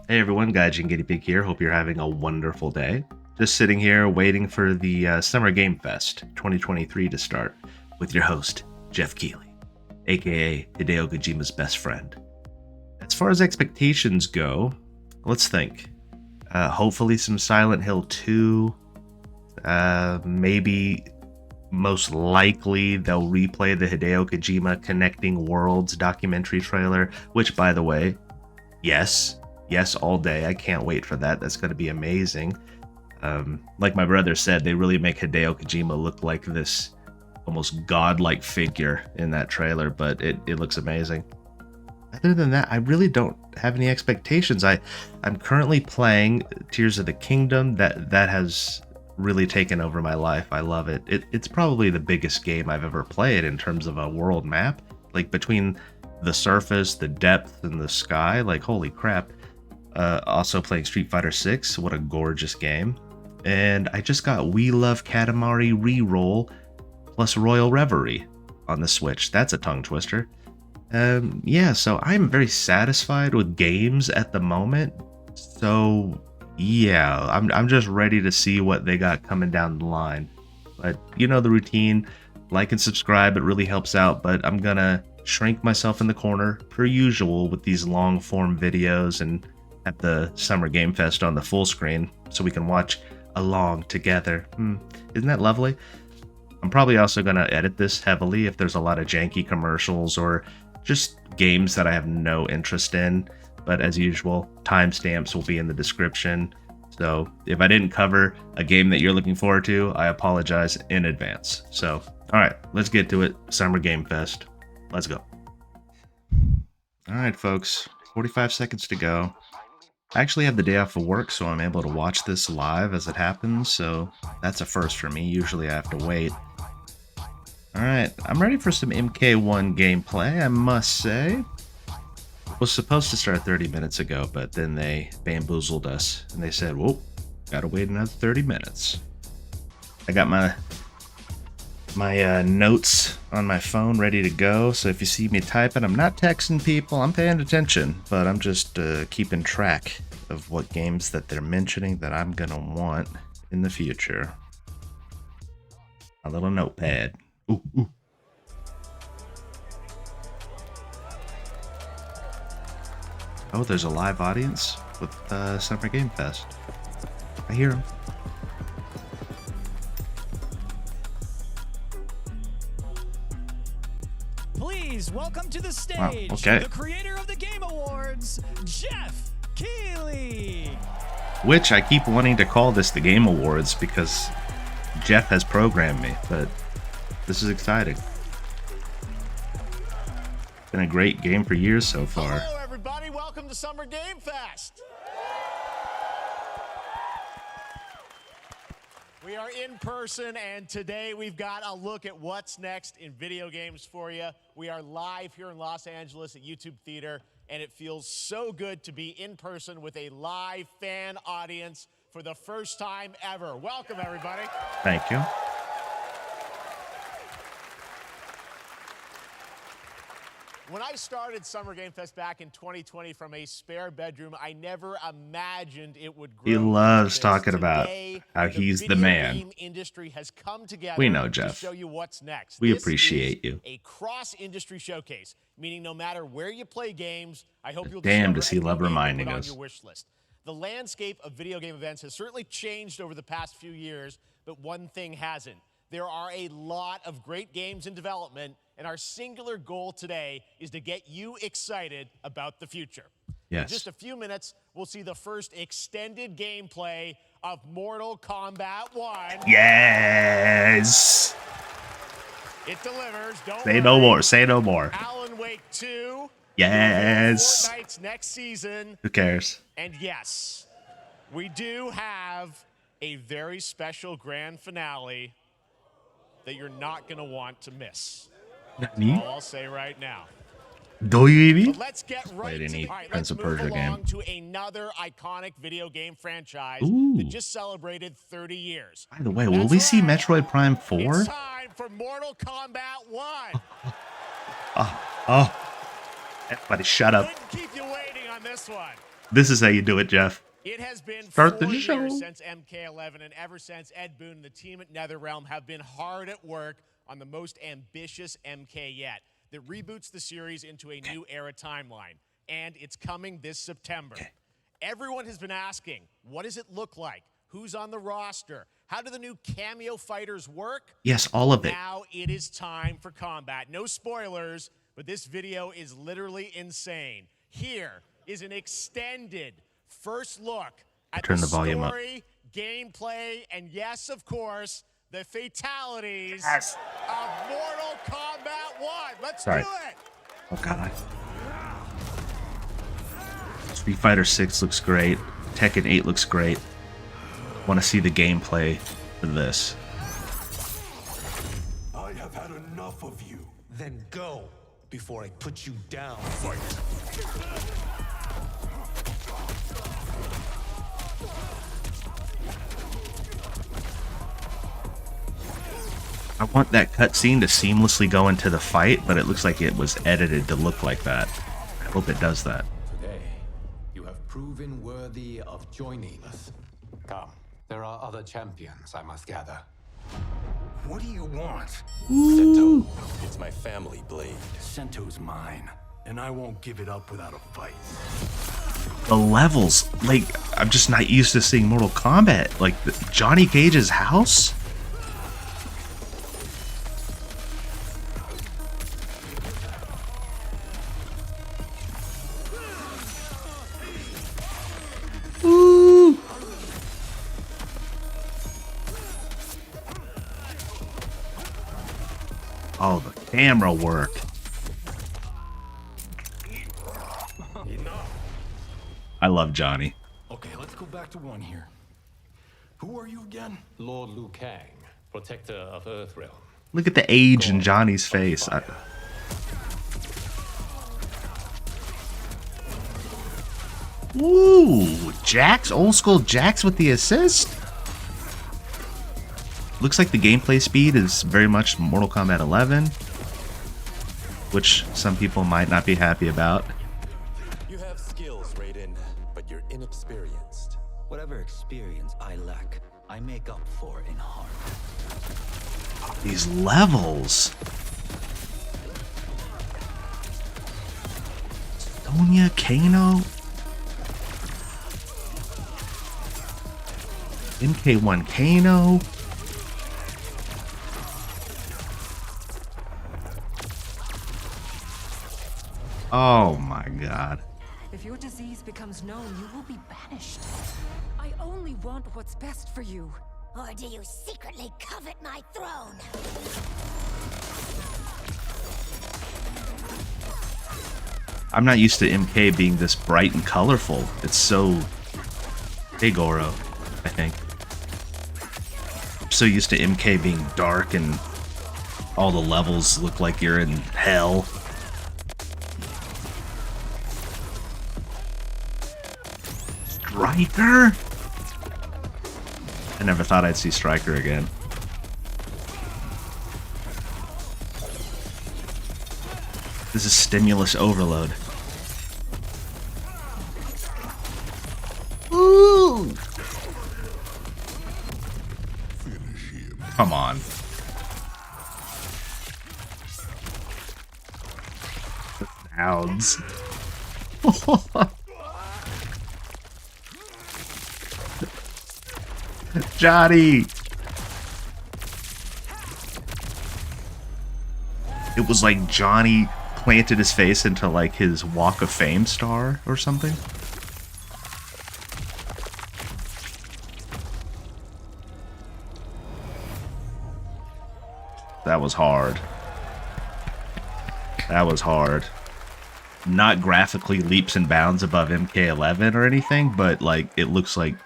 Hey everyone, Gaijin Guinea Pig here. Hope you're having a wonderful day. Just sitting here waiting for the Summer Game Fest 2023 to start with your host, Jeff Keighley, aka Hideo Kojima's best friend. As far as expectations go, let's think. Hopefully some Silent Hill 2. Maybe most likely they'll replay the Hideo Kojima Connecting Worlds documentary trailer, which by the way, yes, all day. I can't wait for that. That's going to be amazing. Like my brother said, they really make Hideo Kojima look like this almost godlike figure in that trailer, but it looks amazing. Other than that, I really don't have any expectations. I'm currently playing Tears of the Kingdom. That has really taken over my life. I love it. It's probably the biggest game I've ever played in terms of a world map. Like between the surface, the depth, and the sky, like holy crap. Also playing Street Fighter 6. What a gorgeous game. And I just got We Love Katamari Reroll plus Royal Reverie on the Switch. That's a tongue twister. Yeah, so I'm very satisfied with games at the moment. So yeah, I'm just ready to see what they got coming down the line. But you know the routine. Like and subscribe, it really helps out. But I'm gonna shrink myself in the corner per usual with these long form videos and at the Summer Game Fest on the full screen so we can watch along together. Isn't that lovely? I'm probably also going to edit this heavily if there's a lot of janky commercials or just games that I have no interest in. But as usual, timestamps will be in the description. So if I didn't cover a game that you're looking forward to, I apologize in advance. So, all right, let's get to it. Summer Game Fest. Let's go. All right, folks, 45 seconds to go. I actually have the day off of work, so I'm able to watch this live as it happens, so that's a first for me. Usually I have to wait. Alright, I'm ready for some MK1 gameplay, I must say. Was supposed to start 30 minutes ago, but then they bamboozled us, and they said, whoa, gotta wait another 30 minutes. I got my notes on my phone ready to go, so if you see me typing, I'm not texting people, I'm paying attention, but I'm just keeping track of what games that they're mentioning that I'm gonna want in the future. A little notepad. Ooh, ooh. Oh, there's a live audience with Summer Game Fest. I hear them. Please welcome to the stage, wow, okay. The creator of the Game Awards, Jeff Keighley. Which I keep wanting to call this the Game Awards because Jeff has programmed me, but this is exciting. Been a great game for years so far. Hello everybody, welcome to Summer Game Fest. We are in person, and today we've got a look at what's next in video games for you. We are live here in Los Angeles at YouTube Theater, and it feels so good to be in person with a live fan audience for the first time ever. Welcome, everybody. Thank you. When I started Summer Game Fest back in 2020 from a spare bedroom, I never imagined it would grow. He loves talking about how he's the man. Game industry has come together. We know, Jeff. To show you what's next. We This appreciate is you. A cross-industry showcase, meaning no matter where you play games, I hope you'll Damn, discover does he a new love game to reminding put us. on your wish list. The landscape of video game events has certainly changed over the past few years, but one thing hasn't. There are a lot of great games in development, and our singular goal today is to get you excited about the future. Yes. In just a few minutes, we'll see the first extended gameplay of Mortal Kombat 1. Yes! It delivers. Don't Say worry. no more. Say no more. Alan Wake 2. Yes! Fortnite's next season. Who cares? And yes, we do have a very special grand finale that you're not going to want to miss. Me? All I'll say right now. Do you But let's get right Played to any the... All right, Prince let's of move Persia along game. to another iconic video game franchise Ooh. that just celebrated 30 years. By the way, will That's we see right. Metroid Prime 4? It's time for Mortal Kombat 1. Oh. Everybody shut up. Couldn't keep you waiting on this one. This is how you do it, Jeff. It has been Start 4 the show. years since MK11, and ever since, Ed Boon and the team at NetherRealm have been hard at work on the most ambitious MK yet that reboots the series into a new era timeline, and it's coming this September. Everyone has been asking, what does it look like? Who's on the roster? How do the new cameo fighters work? Yes, all of it. Now it is time for combat. No spoilers, but this video is literally insane. Here is an extended first look at Turn the volume up. story, gameplay, and yes, of course, the fatalities of Mortal Kombat 1. Let's do it. Oh god. Street Fighter 6 looks great. Tekken 8 looks great. Want to see the gameplay for this. I have had enough of you. Then go before I put you down. Fight. I want that cutscene to seamlessly go into the fight, but it looks like it was edited to look like that. I hope it does that. Today, you have proven worthy of joining us. Come, there are other champions I must gather. What do you want? Sento, it's my family blade. Sento's mine, and I won't give it up without a fight. The levels, like, I'm just not used to seeing Mortal Kombat. Like, Johnny Cage's house? Ooh. Oh, the camera work. I love Johnny. Okay, let's go back to one here. Who are you again? Lord Liu Kang, protector of Earthrealm. Look at the age in Johnny's face. Ooh, Jax, old school Jax with the assist. Looks like the gameplay speed is very much Mortal Kombat 11, which some people might not be happy about. You have skills, Raiden, but you're inexperienced. Whatever experience I lack, I make up for in heart. These levels. Sonya, Kano. MK1 Kano. Oh my god. If your disease becomes known, you will be banished. I only want what's best for you. Or do you secretly covet my throne? I'm not used to MK being this bright and colorful. It's so... Hey Goro, I think. I'm so used to MK being dark and all the levels look like you're in hell. Striker? I never thought I'd see Striker again. This is stimulus overload. Ooh! Finish him. Come on. Sounds. Johnny! It was like Johnny planted his face into like his Walk of Fame star or something. That was hard. That was hard. Not graphically leaps and bounds above MK11 or anything, but like it looks like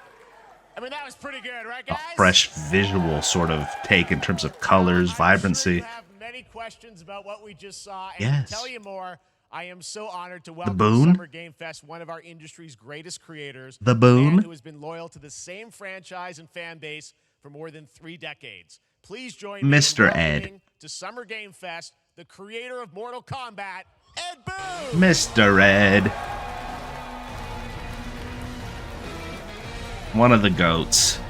I mean, that was pretty good, right, a guys? fresh visual sort of take in terms of colors, vibrancy. You have many questions about what we just saw, and Yes. to tell you more, I am so honored to welcome Boon? Summer Game Fest, one of our industry's greatest creators, The a Boon? man who has been loyal to the same franchise and fan base for more than 3 decades. Please join me in Mr. Ed. welcoming to Summer Game Fest, the creator of Mortal Kombat, Ed Boon. Mr. Red. One of the goats.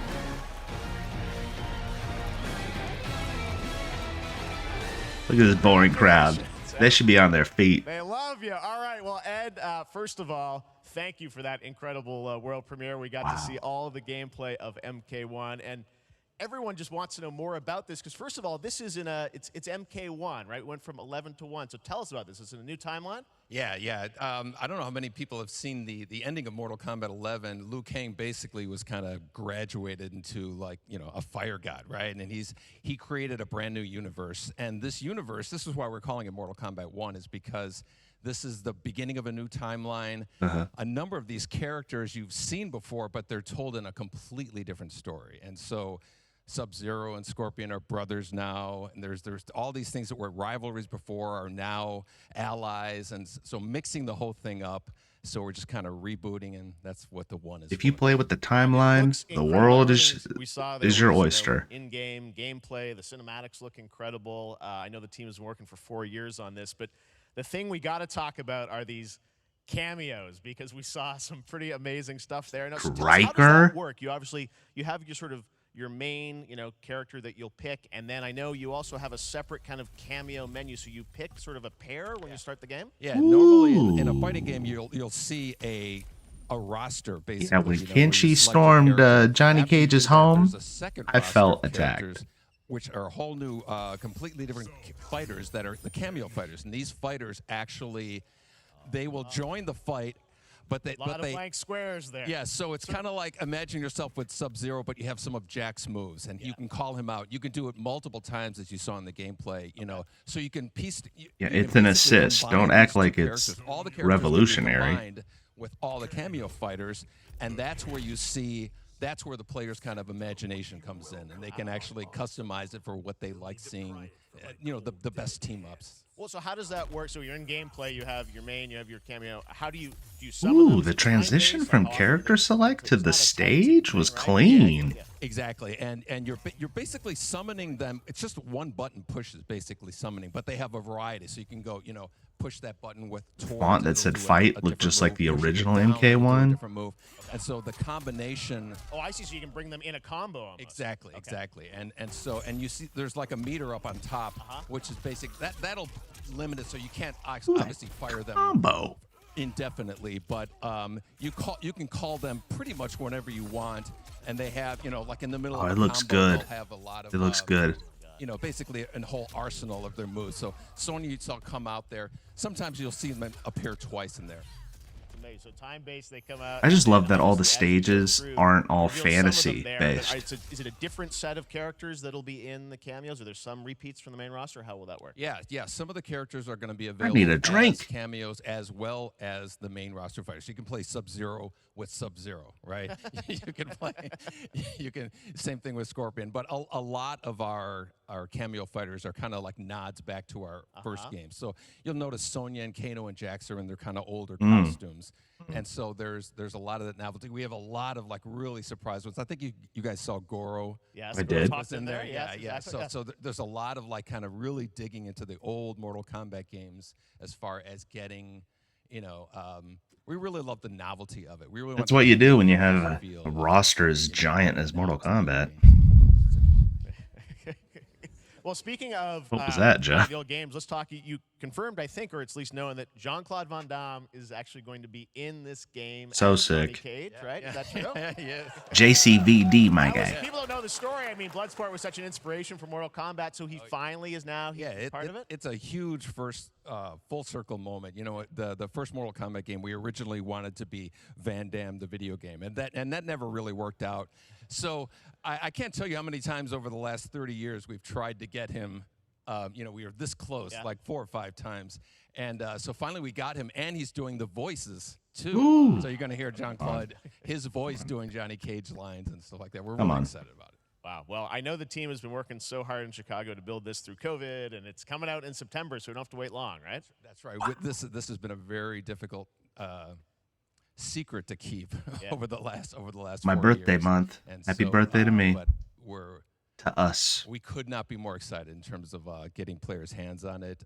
Look at this boring crowd. They should be on their feet. They love you. All right. Well, Ed, first of all, thank you for that incredible world premiere. We got to see all of the gameplay of MK1, and everyone just wants to know more about this because, first of all, this is it's MK1, right? It went from 11 to 1. So tell us about this. Is it a new timeline? Yeah. I don't know how many people have seen the ending of Mortal Kombat 11. Liu Kang basically was kind of graduated into, like, you know, a fire god, right? And he created a brand new universe. And this universe, this is why we're calling it Mortal Kombat 1, is because this is the beginning of a new timeline. A number of these characters you've seen before, but they're told in a completely different story. And so Sub-Zero and Scorpion are brothers now, and there's all these things that were rivalries before are now allies, and so mixing the whole thing up. So we're just kind of rebooting, and that's what the one is. If you play with the timeline, the world is your oyster. In-game gameplay, the cinematics look incredible. I know the team has been working for 4 years on this, but the thing we got to talk about are these cameos, because we saw some pretty amazing stuff there. Now, so how does that work? You obviously have your sort of your main, character that you'll pick, and then I know you also have a separate kind of cameo menu, so you pick sort of a pair when you start the game? Yeah, normally in a fighting game, you'll see a roster, basically. Yeah, when Kenshi stormed Johnny Cage's home, I felt attacked. Which are a whole new, completely different fighters that are the cameo fighters, and these fighters actually, they will join the fight. But they, a lot of blank squares there. Yeah, so it's kind of like imagine yourself with Sub-Zero, but you have some of Jack's moves, and you can call him out. You can do it multiple times, as you saw in the gameplay. So you can piece. It's an assist. Don't act like it's revolutionary. With all the cameo fighters, and that's where you see. That's where the player's kind of imagination comes in, and they can actually customize it for what they like seeing. The best team ups. Well, so how does that work? So you're in gameplay, you have your main, you have your cameo. How do you summon them? The transition from character select to the stage was clean. Exactly, and you're basically summoning them. It's just one button push is basically summoning, but they have a variety, so you can go, push that button with font that said fight looked just like the original MK1. Different move. And so the combination. Oh, I see. So you can bring them in a combo. Almost. Exactly. And you see there's like a meter up on top, which is basic. That'll limit it, so you can't obviously fire them combo indefinitely, but you can call them pretty much whenever you want, and they have like in the middle. of it looks good. Have a lot of, it looks good. Basically a whole arsenal of their moves. So Sonya, you saw come out there. Sometimes you'll see them appear twice in there. So time-based, they come out. I just love that all the stages aren't all fantasy-based. Is it a different set of characters that'll be in the cameos? Are there some repeats from the main roster? How will that work? Yeah. Some of the characters are going to be available. I need a drink. As cameos as well as the main roster fighters. So you can play Sub-Zero with Sub-Zero, right? You can same thing with Scorpion. But a lot of our cameo fighters are kind of like nods back to our first game. So you'll notice Sonya and Kano and Jax are in their kind of older costumes. And so there's a lot of that novelty. We have a lot of like really surprise ones. I think you guys saw Goro. Yes, I did. Was in there. Yeah. Exactly. So there's a lot of like kind of really digging into the old Mortal Kombat games as far as getting, we really love the novelty of it. We really That's what you do when you have a roster as giant as Mortal Kombat. Well, speaking of what was that, Jeff? the old games, let's talk. You confirmed, I think, or it's at least known that Jean-Claude Van Damme is actually going to be in this game. So as sick. Johnny Cage, right? Is that true? Yeah. JCVD, my guy. People don't know the story. I mean, Bloodsport was such an inspiration for Mortal Kombat, so he finally is now part of it. It's a huge first full circle moment. The first Mortal Kombat game, we originally wanted to be Van Damme, the video game, and that never really worked out. So I can't tell you how many times over the last 30 years we've tried to get him. We were this close, like 4 or 5 times. And so finally we got him, and he's doing the voices, too. Ooh. So you're going to hear Jean-Claude, his voice doing Johnny Cage lines and stuff like that. We're really excited about it. Wow. Well, I know the team has been working so hard in Chicago to build this through COVID, and it's coming out in September, so we don't have to wait long, right? That's right. This has been a very difficult secret to keep over the last my birthday years. month. And Happy birthday to me. But we're to us. We could not be more excited in terms of getting players' hands on it.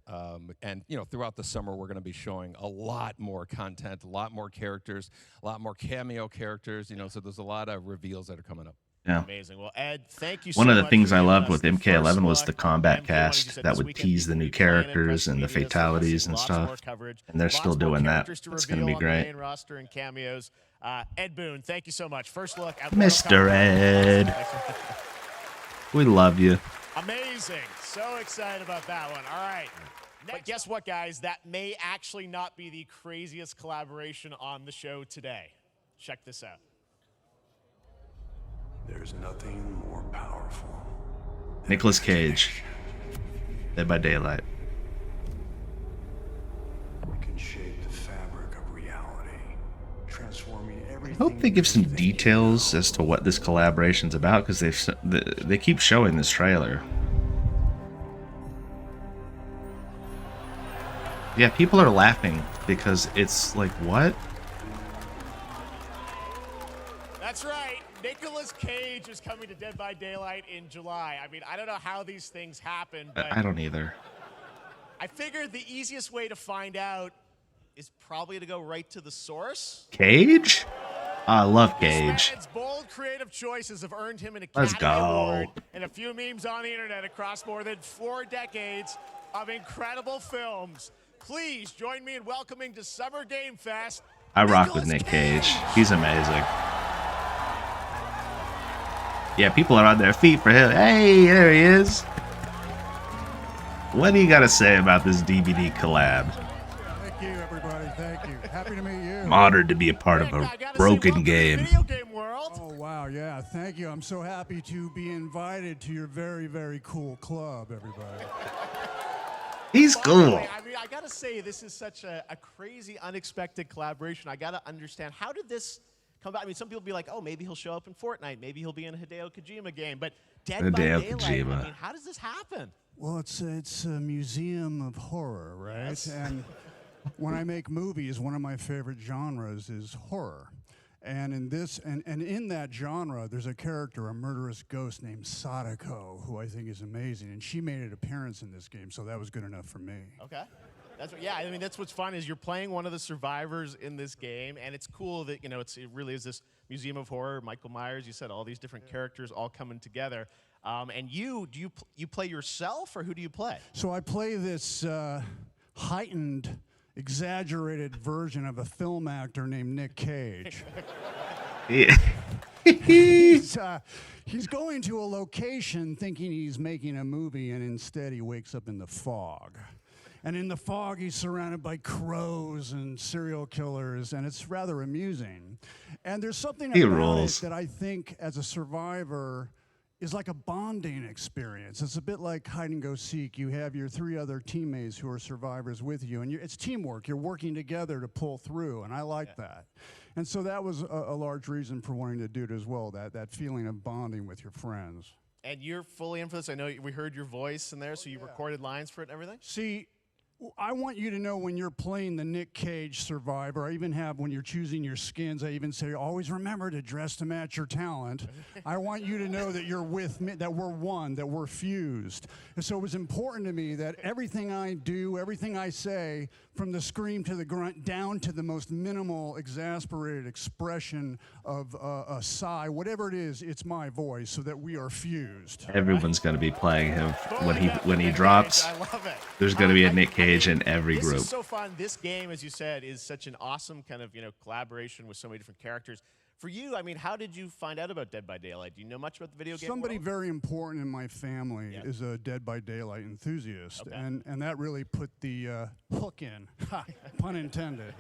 And, you know, throughout the summer, we're going to be showing a lot more content, a lot more characters, a lot more cameo characters, you know, so there's a lot of reveals that are coming up. Yeah. Amazing. Well, Ed, thank you so One much. of the things for I giving loved us with the MK11 first was the look. combat MK1, cast as you said, that this would weekend tease the will new be playing in characters press and the media, so we'll fatalities see and lots stuff. more coverage, And they're lots still more doing that. characters to That's going to reveal be on the great. main roster and cameos. Ed Boon, thank you so much. First look at Mr. Ed. We love you. Amazing. So excited about that one. All right. But guess what, guys? That may actually not be the craziest collaboration on the show today. Check this out. There's nothing more powerful. Nicolas Cage. Dead by Daylight. We can shape the fabric of reality, transforming I everything. hope they give some details as to what this collaboration's about, because they keep showing this trailer. Yeah, people are laughing because it's like, what? That's right. Nicolas Cage is coming to Dead by Daylight in July. I mean, I don't know how these things happen, but I don't either. I figured the easiest way to find out is probably to go right to the source. Cage? I love Cage. This man's bold creative choices have earned him an Let's Academy go. Award and a few memes on the internet across more than 4 decades of incredible films. Please join me in welcoming to Summer Game Fest. I rock with Nick Cage. He's amazing. Yeah, people are on their feet for him. Hey, there he is. What do you got to say about this DVD collab? Thank you, everybody. Thank you. Happy to meet you. I'm honored to be a part of a broken game. Video game world. Oh, wow. Yeah, thank you. I'm so happy to be invited to your very, very cool club, everybody. He's cool. I mean, I gotta say, this is such a crazy, unexpected collaboration. I gotta understand, how did this come about? I mean, some people be like, oh, maybe he'll show up in Fortnite. Maybe he'll be in a Hideo Kojima game. But Dead by Hideo Daylight, Kojima. I mean, how does this happen? Well, it's a museum of horror, right? Yes. And when I make movies, one of my favorite genres is horror. And in this, and in that genre, there's a character, a murderous ghost named Sadako, who I think is amazing. And she made an appearance in this game, so that was good enough for me. Okay. That's what, yeah, I mean, that's what's fun is you're playing one of the survivors in this game, and it's cool that, you know, it really is this museum of horror. Michael Myers, you said, all these different characters all coming together. And you play yourself, or who do you play? So I play this heightened, exaggerated version of a film actor named Nick Cage. Yeah. He's going to a location thinking he's making a movie, and instead he wakes up in the fog. And in the fog, he's surrounded by crows and serial killers, and it's rather amusing. And there's something about it that I think, as a survivor, is like a bonding experience. It's a bit like hide and go seek. You have your 3 other teammates who are survivors with you, and it's teamwork. You're working together to pull through, and I like that. And so that was a large reason for wanting to do it as well, that feeling of bonding with your friends. And you're fully in for this. I know we heard your voice in there, so you recorded lines for it and everything? See, I want you to know when you're playing the Nick Cage survivor, I even have, when you're choosing your skins, I even say, always remember to dress to match your talent. I want you to know that you're with me, that we're one, that we're fused. And so it was important to me that everything I do, everything I say, from the scream to the grunt, down to the most minimal, exasperated expression of a sigh, whatever it is, it's my voice, so that we are fused. Everyone's going to be playing him when he drops. I love it. There's going to be a Nick Cage in every group. This is so fun. This game, as you said, is such an awesome kind of, you know, collaboration with so many different characters. For you, I mean, how did you find out about Dead by Daylight? Do you know much about the video game Somebody world? very important in my family is a Dead by Daylight enthusiast, and that really put the hook in, pun intended.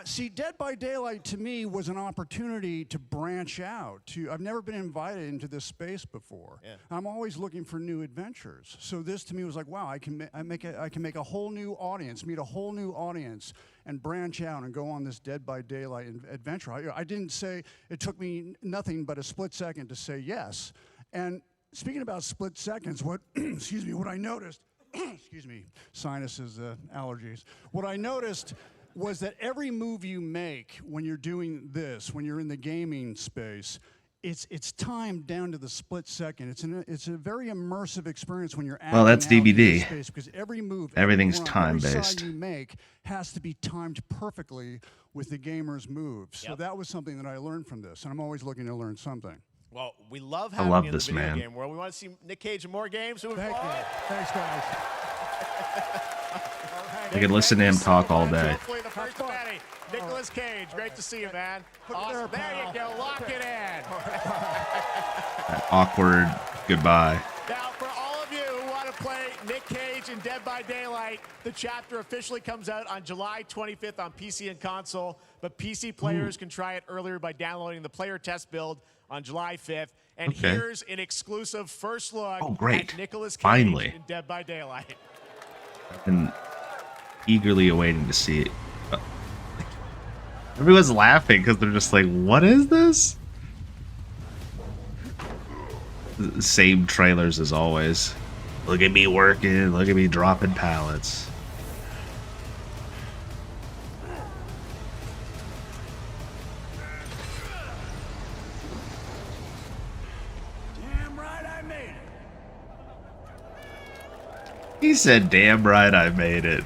See, Dead by Daylight to me was an opportunity to branch out. I've never been invited into this space before. Yeah. I'm always looking for new adventures. So this to me was like, wow, I can make a whole new audience, meet a whole new audience, and branch out and go on this Dead by Daylight adventure. I didn't say, it took me nothing but a split second to say yes. And speaking about split seconds, excuse me, what I noticed, excuse me, sinuses, allergies. What I noticed was that every move you make when you're doing this, when you're in the gaming space, it's timed down to the split second. It's a very immersive experience when you're acting Well, that's out in DVD. space, because every move, Everything's every run, every time-based. shot you make has to be timed perfectly with the gamer's moves. So that was something that I learned from this, and I'm always looking to learn something. Well, we love I having love you in the this video man. game world. We want to see Nick Cage in more games. Thank you. Thanks, guys. I could listen to him talk all day. Hopefully the first of many. Nicolas Cage, great to see you, man. Awesome. There you go. Lock it in. That awkward goodbye. Now, for all of you who want to play Nick Cage in Dead by Daylight, the chapter officially comes out on July 25th on PC and console, but PC players can try it earlier by downloading the player test build on July 5th. And here's an exclusive first look at Nicolas Cage Finally. in Dead by Daylight. I've been eagerly awaiting to see it. Everyone's laughing because they're just like, what is this? The same trailers as always. Look at me working. Look at me dropping pallets. Damn right I made it. He said, damn right I made it.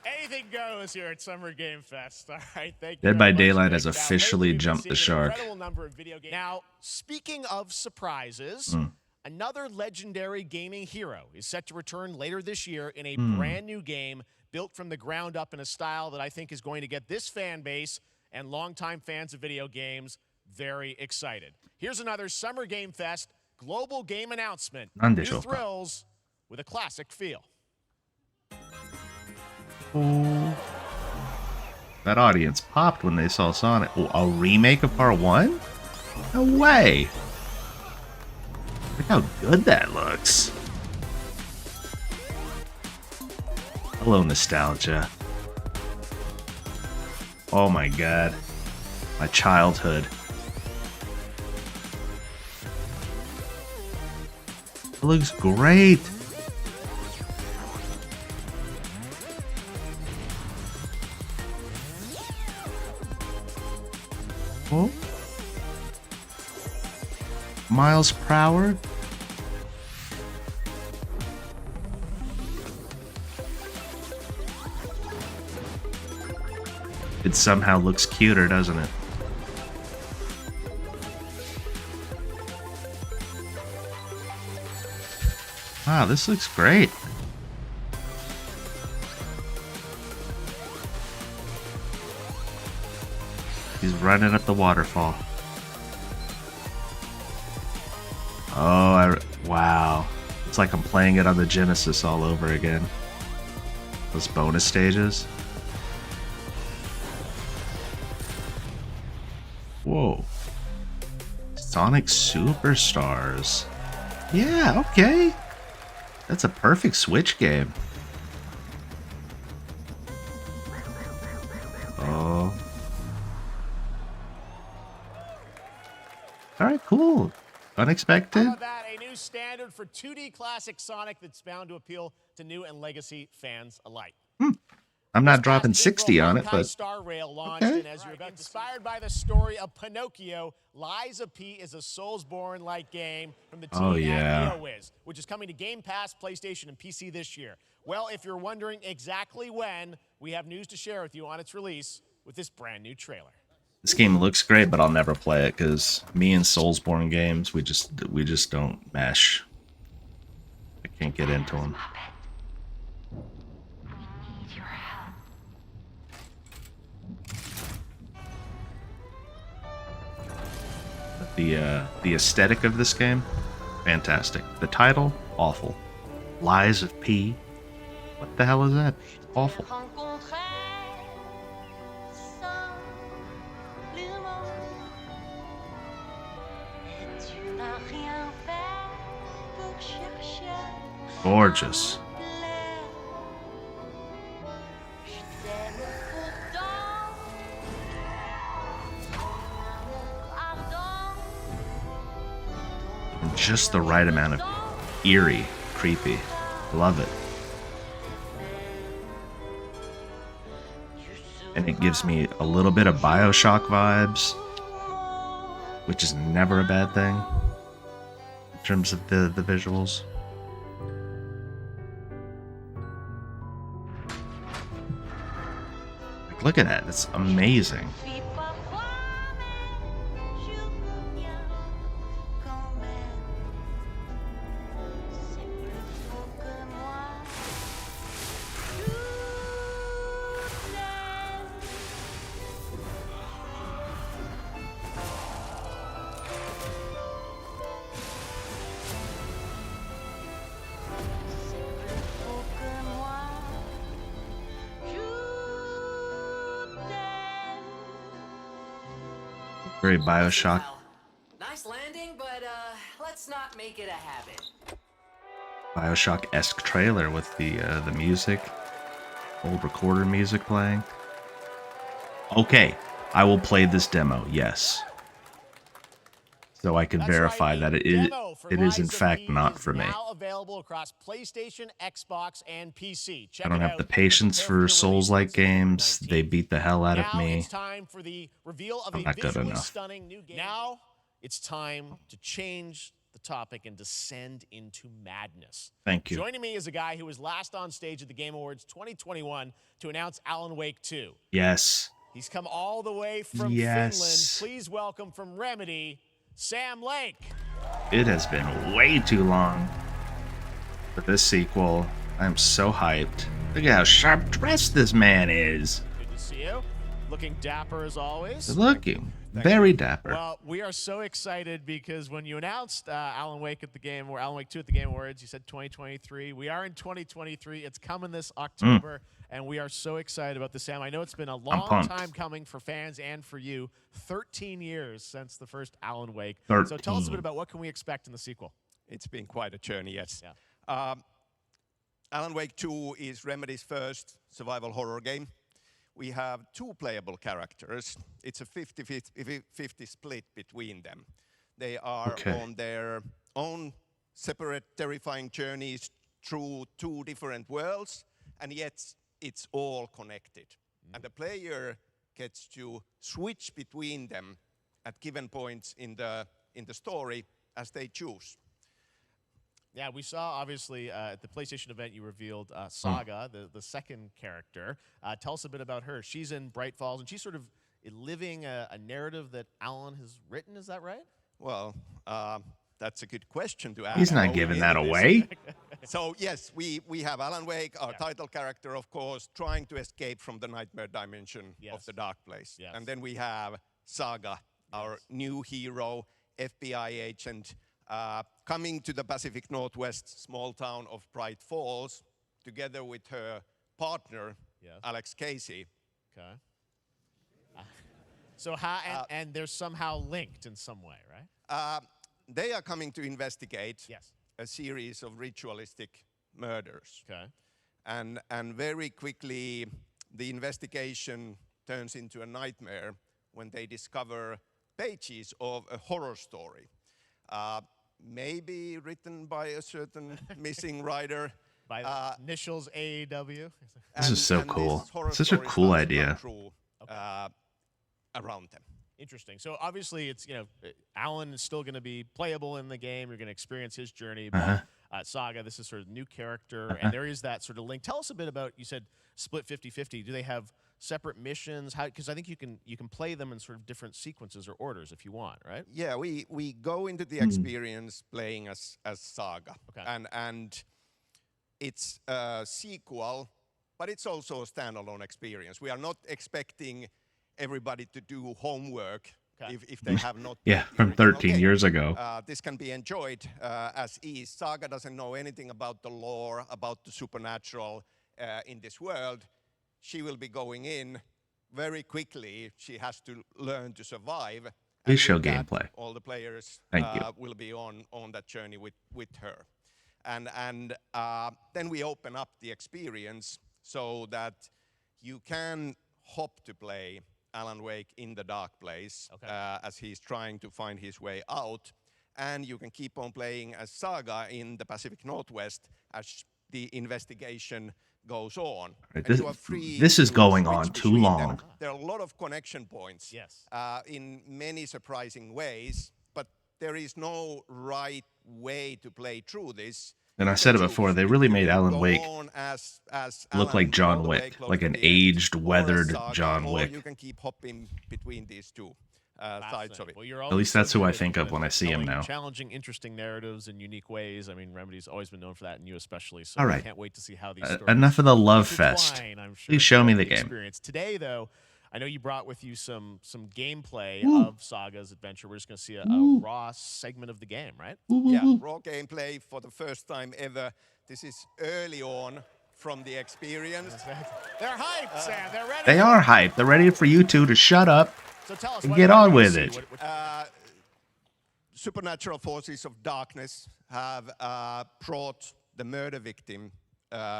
Anything goes here at Summer Game Fest. All right, thank you. Dead by very much, Daylight Nick. has Now, officially lately we've been jumped the seeing an shark. incredible number of video games. Now, speaking of surprises, another legendary gaming hero is set to return later this year in a brand new game built from the ground up in a style that I think is going to get this fan base and longtime fans of video games very excited. Here's another Summer Game Fest global game announcement. New thrills with a classic feel. Oh. That audience popped when they saw Sonic. Oh, a remake of Part 1? No way! Look how good that looks. Hello, nostalgia. Oh my god. My childhood. It looks great! Oh. Miles per hour? It somehow looks cuter, doesn't it? Wow, this looks great. He's running up the waterfall. Oh, wow. It's like I'm playing it on the Genesis all over again. Those bonus stages. Whoa. Sonic Superstars. Yeah, okay. That's a perfect Switch game. Oh. Alright, cool. Unexpected. How about that? A new standard for 2D classic Sonic that's bound to appeal to new and legacy fans alike. I'm not dropping 60 on it, but Star Rail launched, and as you're about inspired by the story of Pinocchio, Liza P is a Soulsborne-like game from the team at NeoWiz, which is coming to Game Pass, PlayStation, and PC this year. Well, if you're wondering exactly when, we have news to share with you on its release with this brand new trailer. this game looks great, but I'll never play it because me and Soulsborne games, we just don't mesh. I can't get into them. The aesthetic of this game, fantastic. The title, awful. Lies of P. What the hell is that? Awful. Gorgeous. And just the right amount of eerie, creepy. Love it. And it gives me a little bit of BioShock vibes, which is never a bad thing in terms of the visuals. Like, look at that, it's amazing. Very BioShock. Nice landing, but let's not make it a habit. BioShock-esque trailer with the music, old recorder music playing. Okay, I will play this demo. Yes, so I can verify that it is in fact not for me. Now available across PlayStation, Xbox, and PC. I don't have the patience for Souls-like games. They beat the hell out of me. It's time for the reveal of I'm a not good visually enough. stunning new game. Now it's time to change the topic and descend into madness. Thank you. Joining me is a guy who was last on stage at the Game Awards 2021 to announce Alan Wake 2. Yes. He's come all the way from Yes. Finland. Please welcome from Remedy, Sam Lake. It has been way too long for this sequel. I'm so hyped. Look at how sharp dressed this man is. Good to see you. Looking dapper as always. Looking very dapper. Well, we are so excited because when you announced Alan Wake 2 at the Game Awards, you said 2023. We are in 2023. It's coming this October, and we are so excited about this, Sam. I know it's been a long time coming for fans and for you. 13 years since the first Alan Wake. 13. So tell us a bit about what can we expect in the sequel. It's been quite a journey, yes. Yeah. Alan Wake 2 is Remedy's first survival horror game. We have two playable characters. It's a 50-50 split between them. They are on their own separate terrifying journeys through two different worlds, and yet it's all connected. And the player gets to switch between them at given points in the story as they choose. Yeah, we saw, obviously, at the PlayStation event, you revealed Saga, the second character. Tell us a bit about her. She's in Bright Falls, and she's sort of living a narrative that Alan has written. Is that right? Well, that's a good question to ask. He's not giving that away. So, yes, we have Alan Wake, our title character, of course, trying to escape from the nightmare dimension of the dark place. Yes. And then we have Saga, our new hero, FBI agent, coming to the Pacific Northwest small town of Bright Falls, together with her partner, Alex Casey. Okay. So and they're somehow linked in some way, right? They are coming to investigate Yes. a series of ritualistic murders. Okay. And very quickly, the investigation turns into a nightmare when they discover pages of a horror story. Maybe written by a certain missing writer. By the initials AAW. This is so cool. Such a cool idea. Around them. Interesting. So obviously, it's Alan is still going to be playable in the game. You're going to experience his journey. But Saga, this is sort of new character, and there is that sort of link. Tell us a bit about. You said split 50-50. Do they have separate missions? How? Because I think you can play them in sort of different sequences or orders if you want, right? Yeah, we go into the experience playing as Saga, and it's a sequel, but it's also a standalone experience. We are not expecting everybody to do homework if they have not. Yeah, from 13 years ago. This can be enjoyed as is. Saga doesn't know anything about the lore, about the supernatural in this world. She will be going in very quickly. She has to learn to survive. Please show gameplay. All the players will be on that journey with her. And then we open up the experience so that you can hop to play Alan Wake in the dark place as he's trying to find his way out. And you can keep on playing as Saga in the Pacific Northwest as the investigation goes on. Right, And you are free this is to going switch on too between them. long. There are a lot of connection points. Yes. In many surprising ways, but there is no right way to play through this. And I said it before, they really made Alan Wake look like John Wick, like an aged, weathered John or Wick. you can keep hopping between these two sides of it. Well, you're At always least that's so who I good think of with when I see him telling now. Challenging, interesting narratives in unique ways. I mean, Remedy's always been known for that, and you especially. So All I right. can't wait to see how these stories Enough of the love fest. intertwine, I'm sure, Please show me throughout the game. experience. Today, though, I know you brought with you some gameplay Ooh. of Saga's adventure. We're just going to see a raw segment of the game, right? Yeah, raw gameplay for the first time ever. This is early on from the experience. They're hyped, Sam. They're ready. They are hyped. They're ready for you two to shut up So tell us, and what get are on we with gonna it. see? What- Supernatural forces of darkness have brought the murder victim,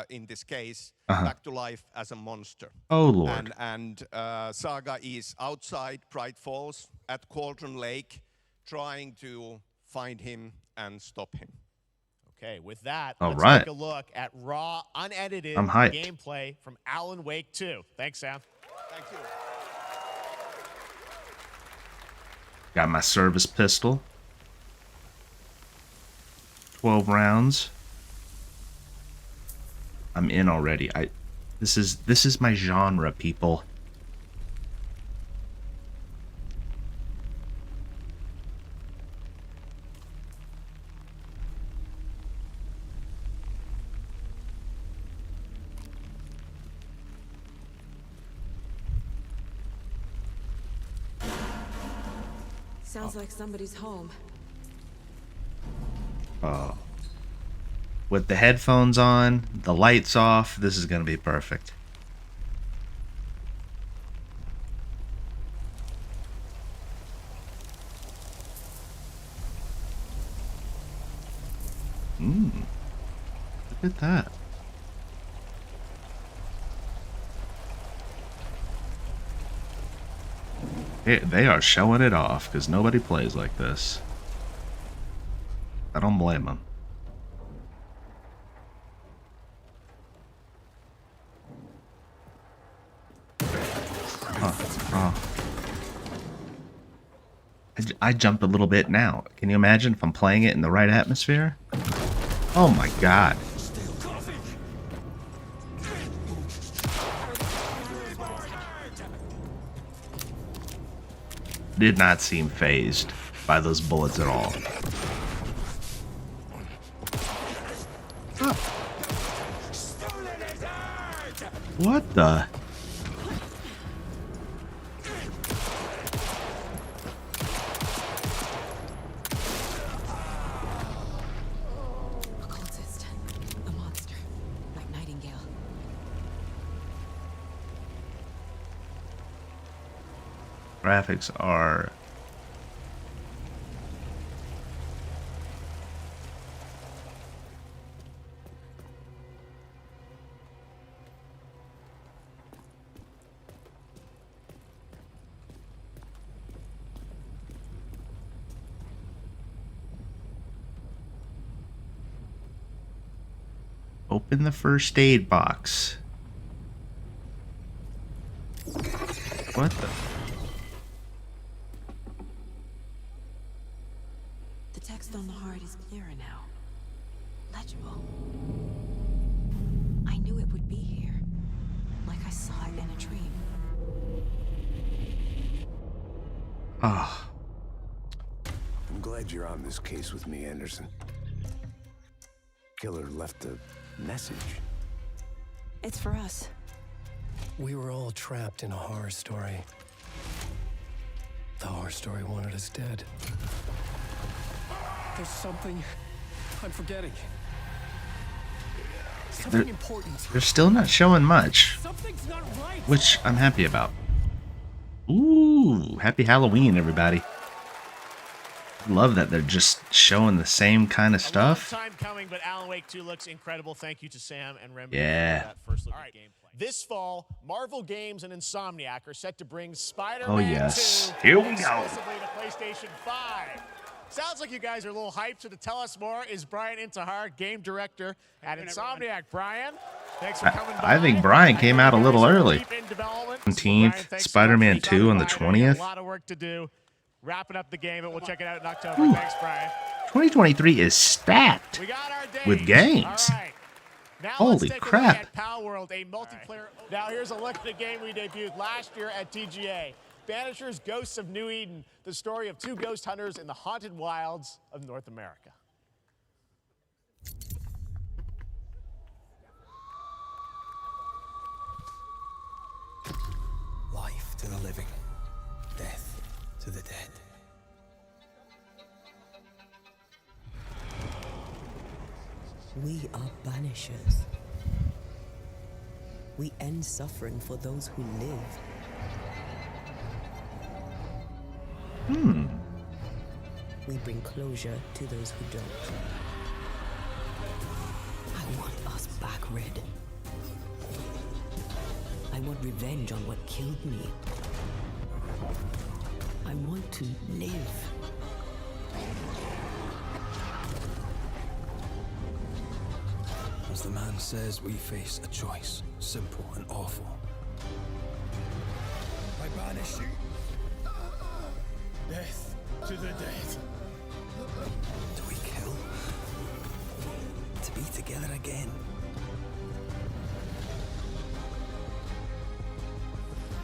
in this case, back to life as a monster. Oh, Lord. And Saga is outside Bright Falls at Cauldron Lake, trying to find him and stop him. Okay, with that, All let's right. take a look at raw, unedited I'm hyped. gameplay from Alan Wake 2. Thanks, Sam. Thank you. Got my service pistol. 12 rounds. I'm in already. This is my genre, people. Sounds like somebody's home. Oh. With the headphones on, the lights off, this is going to be perfect. Look at that. They are showing it off because nobody plays like this. I don't blame them. I jumped a little bit now. Can you imagine if I'm playing it in the right atmosphere? Oh my god. Did not seem phased by those bullets at all. What the? Occultist. A monster. Like Nightingale. Graphics are open the first aid box. What the? The text on the heart is clearer now. Legible. I knew it would be here. Like I saw it in a dream. Ah. I'm glad you're on this case with me, Anderson. Killer left a message. It's for us. We were all trapped in a horror story. The horror story wanted us dead. There's something I'm forgetting. Something important. They're still not showing much, Something's not right. which I'm happy about. Ooh, happy Halloween, everybody. Love that they're just showing the same kind of stuff. A long time coming, but Alan Wake 2 looks incredible. Thank you to Sam and Remedy Yeah. for that first look at gameplay. This fall, Marvel Games and Insomniac are set to bring Spider-Man Oh, yes. 2 Here we go. exclusively to PlayStation 5. Sounds like you guys are a little hyped, so to tell us more is Brian Intihar, game director at Insomniac. Brian? Thanks for coming I by. think Brian came out a little early. Deep in development. 17th, Brian, thanks Spider-Man so much for your 2 on the time, Brian. We got 20th. A lot of work to do. Wrapping up the game, but we'll check it out in October. Thanks, Brian. 2023 is stacked We got our days. with games. All right. Now Holy let's take crap. A look at Pal World, a multiplayer. Now here's a look at the game we debuted last year at TGA. Banishers, Ghosts of New Eden, the story of two ghost hunters in the haunted wilds of North America. Life to the living, death to the dead. We are Banishers. We end suffering for those who live. We bring closure to those who don't. I want us back, Red. I want revenge on what killed me. I want to live. As the man says, we face a choice, simple and awful. I banish you. Death to the dead. Do we kill? To be together again.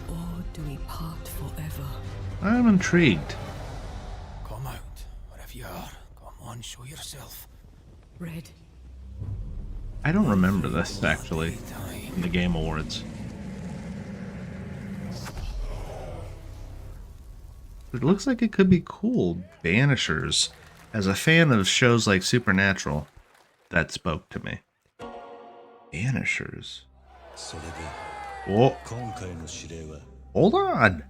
Or do we part forever? I'm intrigued. Come out, wherever you are. Come on, show yourself. Red. I don't remember this, actually, in the Game Awards. It looks like it could be cool. Banishers. As a fan of shows like Supernatural, that spoke to me. Banishers. Whoa. Hold on.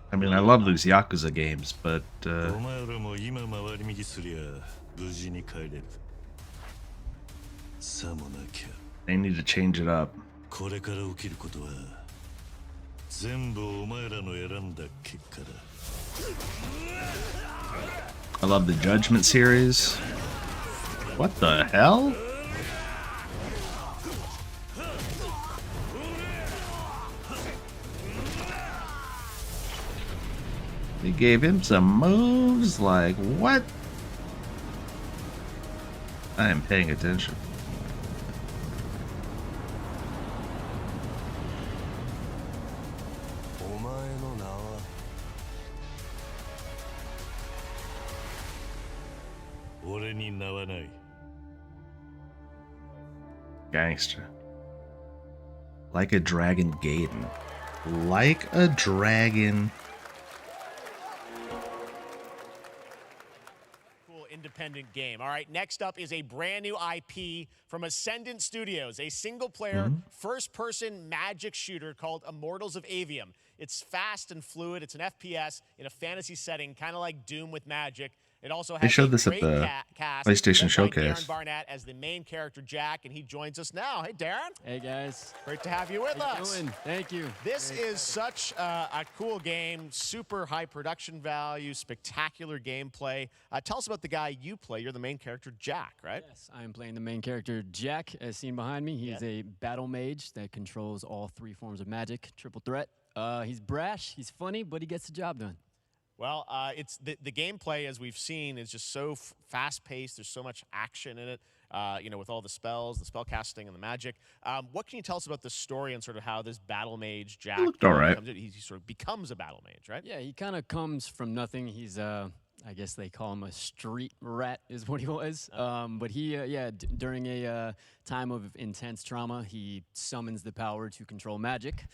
I mean, I love these Yakuza games, but they need to change it up. I love the Judgment series. What the hell? They gave him some moves, like what? I am paying attention. Gangster. Like a Dragon Gaiden. Like a Dragon. Cool independent game. All right, next up is a brand new IP from Ascendant Studios, a single-player, first-person magic shooter called Immortals of Aveum. It's fast and fluid. It's an FPS in a fantasy setting, kind of like Doom with magic. It also has They showed this at great the cast, PlayStation led by Showcase. Darren Barnett as the main character Jack, and he joins us now. Hey, Darren. Hey, guys. Great to have you with How you us. doing? Thank you. This is such a cool game, super high production value, spectacular gameplay. Tell us about the guy you play. You're the main character, Jack, right? Yes, I am playing the main character, Jack, as seen behind me. He's a battle mage that controls all three forms of magic, triple threat. He's brash, he's funny, but he gets the job done. Well, it's the gameplay, as we've seen, is just so fast-paced. There's so much action in it, you know, with all the spells, the spell casting, and the magic. What can you tell us about the story and sort of how this battle mage, Jack, looked all right. he sort of becomes a battle mage, right? Yeah, he kind of comes from nothing. He's, I guess they call him a street rat is what he was. But he, during a time of intense trauma, he summons the power to control magic.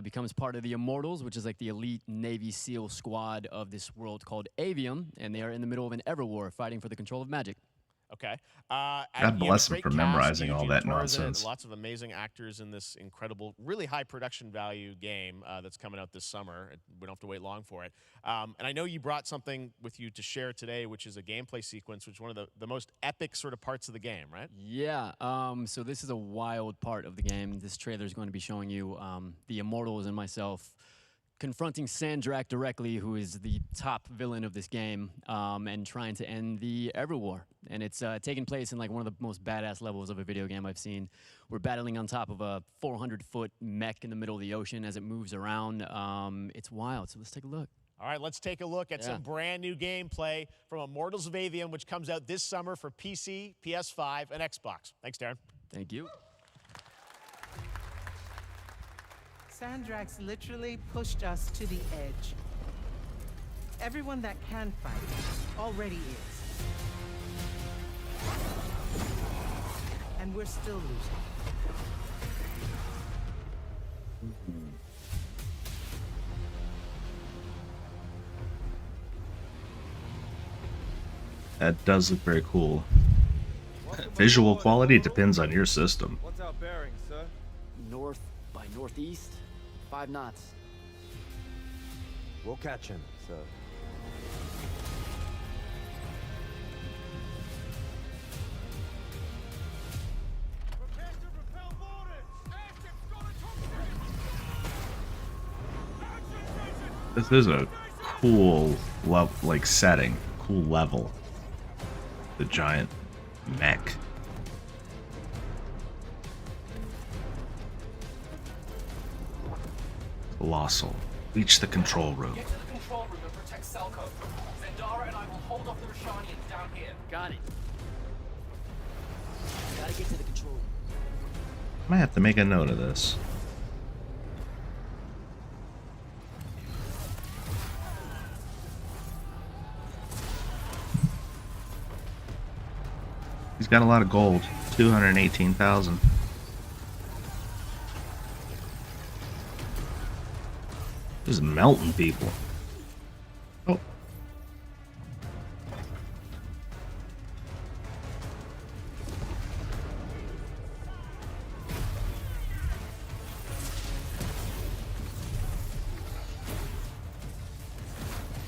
Becomes part of the Immortals, which is like the elite Navy SEAL squad of this world called Aveum, and they are in the middle of an Everwar fighting for the control of magic. Okay. God bless him for memorizing all that Torres in it, nonsense. lots of amazing actors in this incredible, really high production value game that's coming out this summer. We don't have to wait long for it. And I know you brought something with you to share today, which is a gameplay sequence, which is one of the most epic sort of parts of the game, right? Yeah, so this is a wild part of the game. This trailer is going to be showing you the Immortals and myself confronting Sandrak directly, who is the top villain of this game, and trying to end the Everwar. And it's taking place in like one of the most badass levels of a video game I've seen. We're battling on top of a 400-foot mech in the middle of the ocean as it moves around. It's wild, so let's take a look. All right, let's take a look at some brand new gameplay from Immortals of Aveum, which comes out this summer for PC, PS5, and Xbox. Thanks, Darren. Thank you. Sandrax literally pushed us to the edge. Everyone that can fight already is. And we're still losing. That does look very cool. Visual quality depends on your system. What's our bearing, sir? North by northeast, 5 knots. We'll catch him, sir. This is a cool setting, cool level. The giant mech. Colossal. Reach the control room. Get to the control room and protect Selko. Zendara and I will hold off the Rashanians down here. Got it. Gotta get to the control room. I might have to make a note of this. He's got a lot of gold. 218,000. He's melting people. Oh.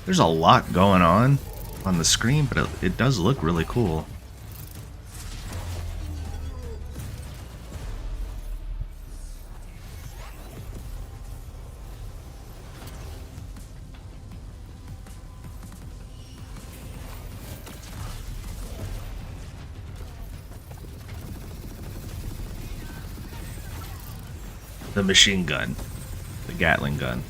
There's a lot going on the screen, but it does look really cool. The machine gun. The Gatling gun.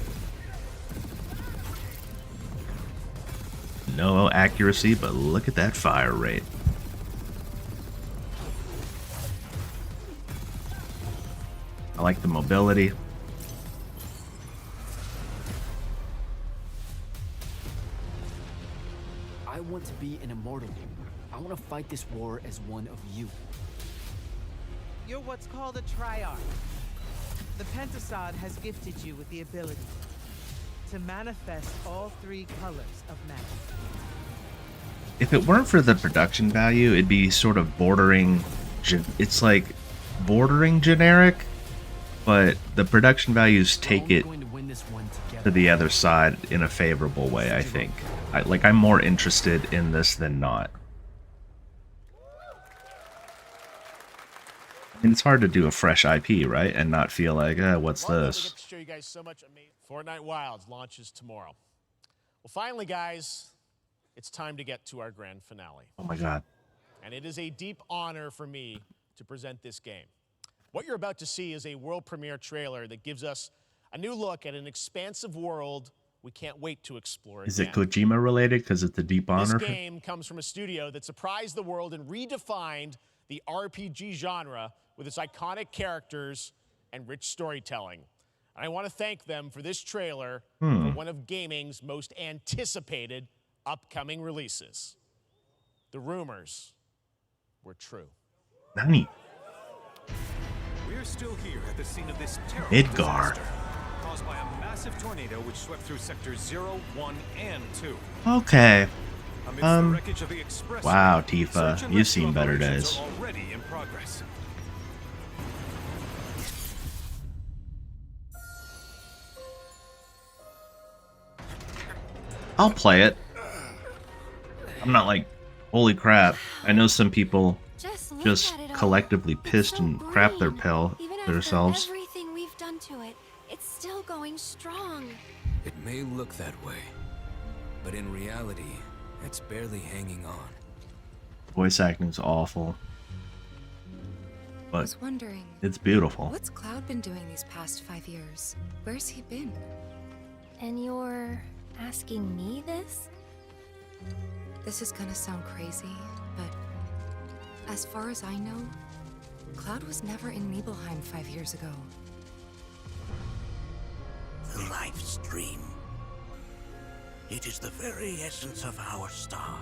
No accuracy, but look at that fire rate. I like the mobility. I want to be an immortal. I want to fight this war as one of you. You're what's called a triarch. The Pentasod has gifted you with the ability to manifest all 3 colors of magic. If it weren't for the production value, it'd be sort of bordering. It's like bordering generic, but the production values take it to the other side in a favorable way, I think. I'm more interested in this than not. And it's hard to do a fresh IP, right? And not feel like, what's this? We get to show you guys so much amazing. Fortnite Wilds launches tomorrow. Well, finally, guys, it's time to get to our grand finale. Oh my god. And it is a deep honor for me to present this game. What you're about to see is a world premiere trailer that gives us a new look at an expansive world we can't wait to explore again. Is it Kojima related because it's a deep honor? This game comes from a studio that surprised the world and redefined the RPG genre with its iconic characters and rich storytelling. And I want to thank them for this trailer for one of gaming's most anticipated upcoming releases. The rumors were true. Nani? We're still here at the scene of this terrible Midgard. disaster caused by a massive tornado which swept through sectors 0, 1, and 2. Okay. Amidst the wreckage of the expressway, Wow, search Tifa, and you've rescue seen better operations days. are already in progress. I'll play it. I'm not like, holy crap. I know some people just collectively pissed and crap their pill themselves. Everything we've done to it, it's still going strong. It may look that way, but in reality, it's barely hanging on. Voice acting's awful. I But was wondering, it's beautiful. what's Cloud been doing these past 5 years? Where's he been? And you're asking me this? This is gonna sound crazy, but as far as I know, Cloud was never in Nibelheim 5 years ago. The life stream. It is the very essence of our star.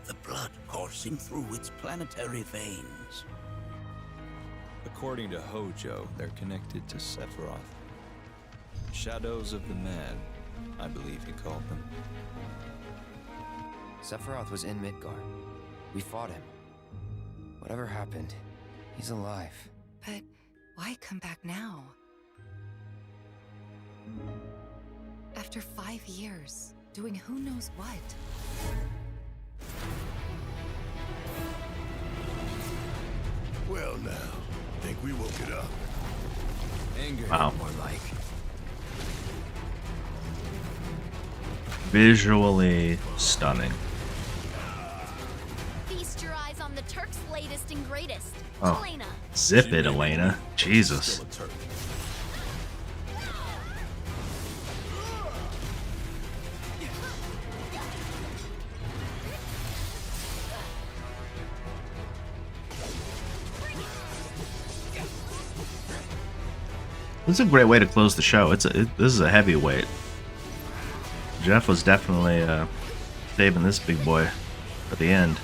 The blood coursing through its planetary veins. According to Hojo, they're connected to Sephiroth. Shadows of the Mad, I believe he called them. Sephiroth was in Midgard. We fought him. Whatever happened, he's alive. But why come back now? After 5 years, doing who knows what? Well now, think we woke it up. Anger, Wow. more like. Visually stunning. Feast your eyes on the Turk's latest and greatest. Oh, Elena. zip it, Elena. Jesus. This is a great way to close the show. This is a heavyweight. Jeff was definitely saving this big boy for the end.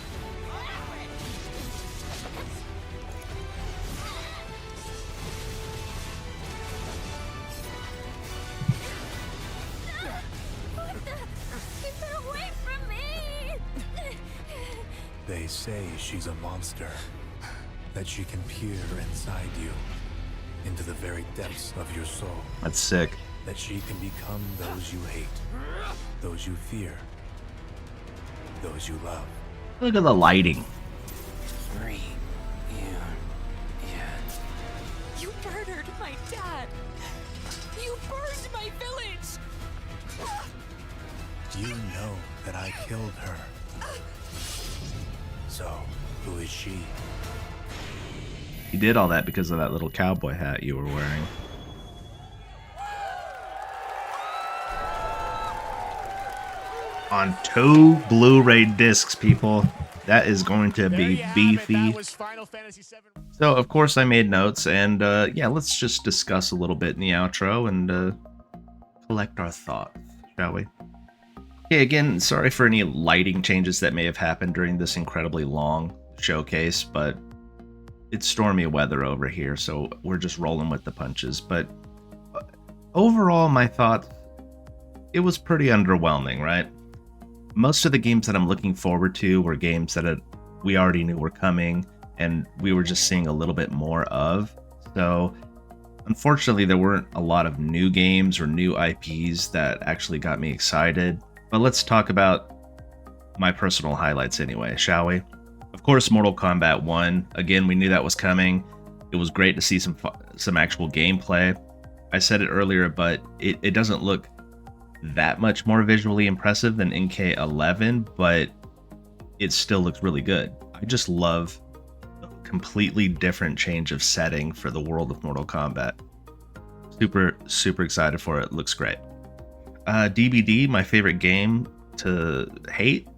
Keep her away from me! They say she's a monster. That she can peer inside you, into the very depths of your soul. That's sick. That she can become those you hate, those you fear, those you love. Look at the lighting. You murdered my dad! You burned my village! You know that I killed her. So, who is she? You did all that because of that little cowboy hat you were wearing. On 2 Blu-ray discs, people. That is going to be beefy. So, of course, I made notes, and yeah, let's just discuss a little bit in the outro and collect our thoughts, shall we? Okay, again, sorry for any lighting changes that may have happened during this incredibly long showcase, but it's stormy weather over here, so we're just rolling with the punches. But overall, my thoughts, it was pretty underwhelming, right? Most of the games that I'm looking forward to were games that we already knew were coming, and we were just seeing a little bit more of. So, unfortunately, there weren't a lot of new games or new IPs that actually got me excited. But let's talk about my personal highlights anyway, shall we? Of course, Mortal Kombat 1. Again, we knew that was coming. It was great to see some actual gameplay. I said it earlier, but it doesn't look that much more visually impressive than NK11, but it still looks really good. I just love a completely different change of setting for the world of Mortal Kombat. Super, super excited for it. Looks great. DBD, my favorite game to hate,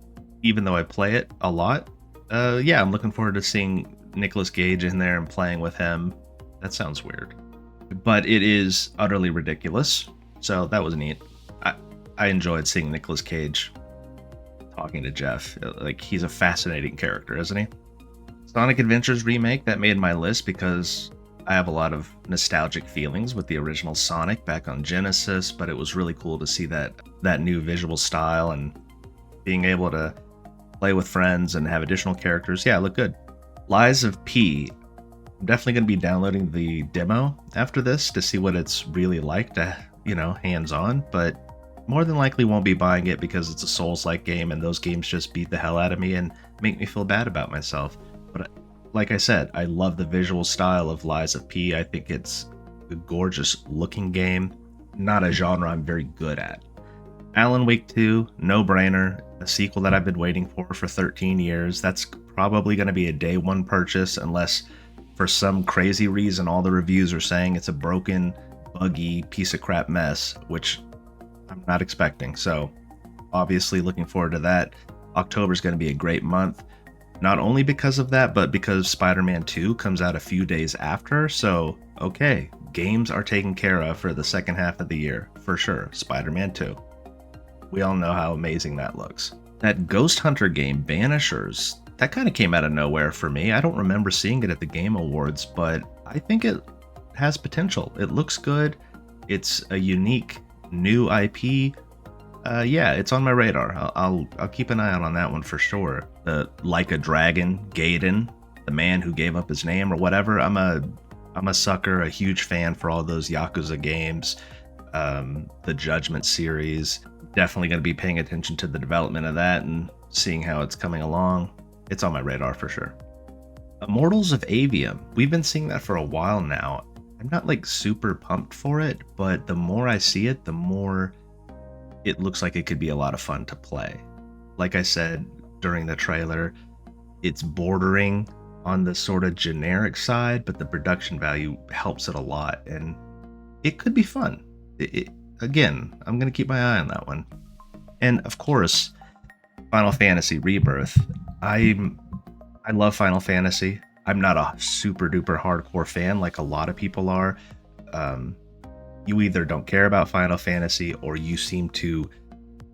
even though I play it a lot. Yeah, I'm looking forward to seeing Nicolas Cage in there and playing with him. That sounds weird. But it is utterly ridiculous, so that was neat. I enjoyed seeing Nicolas Cage talking to Jeff. Like, he's a fascinating character, isn't he? Sonic Adventures Remake, that made my list because I have a lot of nostalgic feelings with the original Sonic back on Genesis, but it was really cool to see that new visual style, and being able to play with friends and have additional characters, yeah, it looked good. Lies of P. I'm definitely going to be downloading the demo after this to see what it's really like to, you know, hands-on, but more than likely won't be buying it because it's a Souls-like game and those games just beat the hell out of me and make me feel bad about myself. But like I said, I love the visual style of Lies of P. I think it's a gorgeous looking game, not a genre I'm very good at. Alan Wake 2, no-brainer, a sequel that I've been waiting for 13 years. That's probably going to be a day one purchase unless for some crazy reason all the reviews are saying it's a broken, buggy piece of crap mess, which I'm not expecting. So obviously looking forward to that. October is going to be a great month, not only because of that, but because Spider-Man 2 comes out a few days after. So okay, games are taken care of for the second half of the year for sure. Spider-Man 2, we all know how amazing that looks. That Ghost Hunter game, Banishers, that kind of came out of nowhere for me. I don't remember seeing it at the Game Awards, but I think it has potential. It looks good. It's a unique new IP. Yeah, it's on my radar. I'll keep an eye out on that one for sure. Like a Dragon, Gaiden, the man who gave up his name or whatever. I'm a sucker, a huge fan for all those Yakuza games, the Judgment series. Definitely going to be paying attention to the development of that and seeing how it's coming along. It's on my radar for sure. Immortals of Aveum. We've been seeing that for a while now. I'm not like super pumped for it, but the more I see it, the more it looks like it could be a lot of fun to play. Like I said during the trailer, it's bordering on the sort of generic side, but the production value helps it a lot, and it could be fun. Again, I'm going to keep my eye on that one. And of course, Final Fantasy Rebirth. I love Final Fantasy. I'm not a super duper hardcore fan like a lot of people are. You either don't care about Final Fantasy or you seem to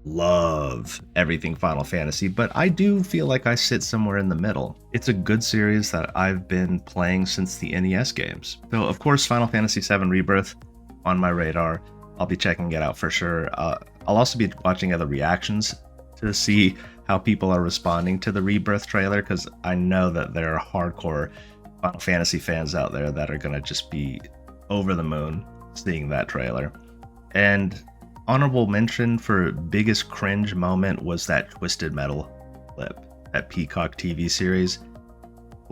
love everything Final Fantasy, but I do feel like I sit somewhere in the middle. It's a good series that I've been playing since the NES games. So of course, Final Fantasy VII Rebirth on my radar. I'll be checking it out for sure. I'll also be watching other reactions to see how people are responding to the Rebirth trailer, because I know that there are hardcore Final Fantasy fans out there that are going to just be over the moon seeing that trailer. And honorable mention for biggest cringe moment was that Twisted Metal clip, that Peacock TV series.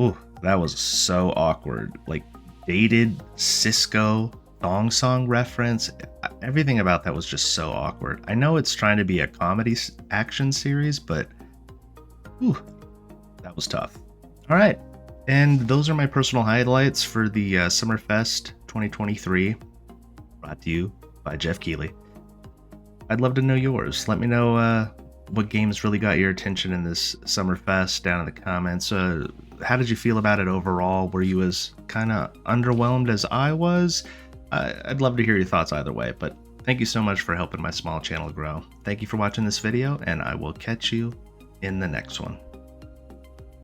Ooh, that was so awkward. Like dated Cisco thong song reference. Everything about that was just so awkward. I know it's trying to be a comedy action series, but whew, that was tough. All right, and those are my personal highlights for the Summerfest 2023, brought to you by Jeff Keighley. I'd love to know yours. Let me know what games really got your attention in this Summerfest down in the comments. How did you feel about it overall? Were you as kind of underwhelmed as I was? I'd love to hear your thoughts either way, but thank you so much for helping my small channel grow. Thank you for watching this video, and I will catch you in the next one.